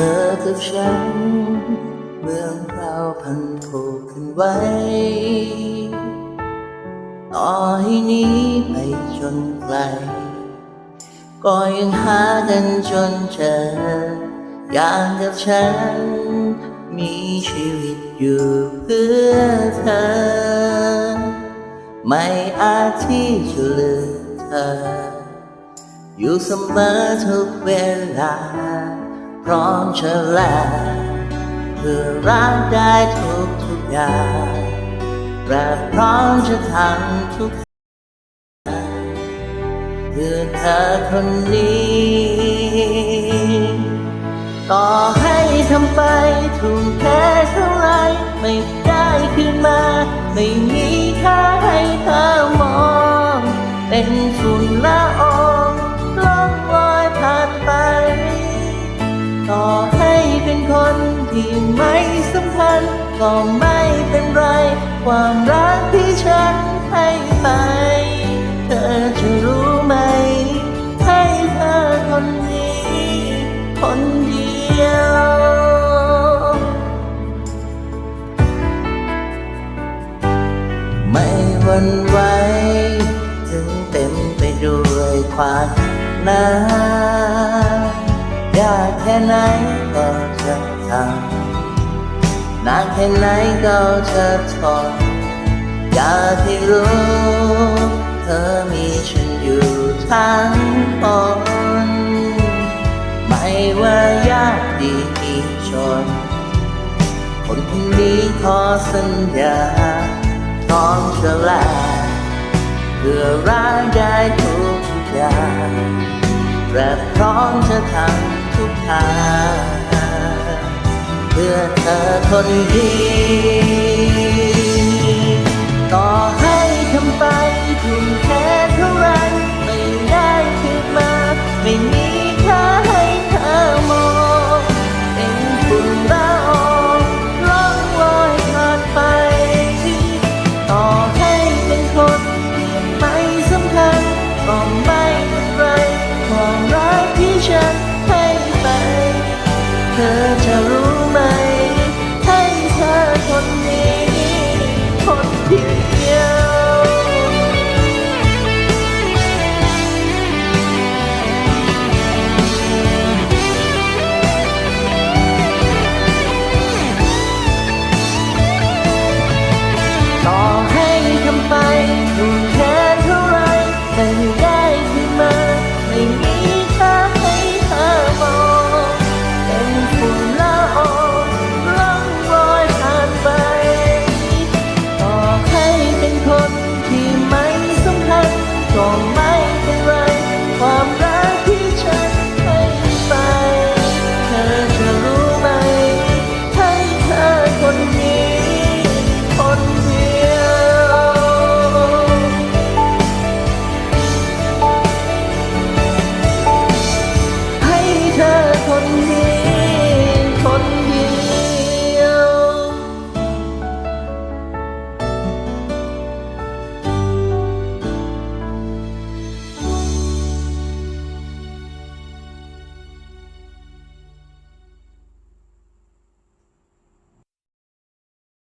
อกับฉันเมื่อเราพันผูกกันไว้ต่อให้หนี้ไปจนไกลก็ยังหากันจนเจออย่างกับฉันมีชีวิตอยู่เพื่อเธอไม่อาจที่จะลืมเธออยู่เสมอทุกเวลาพร้อมจะแลกเพื่อรักได้ทุกอย่างและพร้อมจะทำทุกเพื่อเธอคนนี้ต่อให้ทำไปทุ่มเทเท่าไรไม่ได้ขึ้นมาไม่มีค่าให้เธอมองเป็นฝุ่นละอองล่องลอยผ่านไปต่อให้เป็นคนที่ไม่สำคัญก็ไม่เป็นไรความรักที่ฉันให้ไปเธอจะรู้ไหมให้เธอคนนี้คนเดียวไม่หวั่นไหวถึงเต็มไปด้วยความหนายากแค่ไหนก็จะทำนานแค่ไหนก็จะทนอยากให้รู้เธอมีฉันอยู่ทั้งคนไม่ว่ายากดีมีจนคนคนนี้ขอสัญญาพร้อมจะแลกเพื่อรักได้ทุกอย่างและพร้อมจะทำทุกทางเพื่อเธอคนดีต่อให้ทำไปทุ่มเทเท่าไรไม่ได้ขึ้นมาไม่มีค่าให้เธอมองเป็นฝุ่นละอองล่องลอยผ่านไปต่อให้เป็นคนที่ไม่สำคัญก็ไม่เป็นไรความรักที่ฉันให้ไปเธอ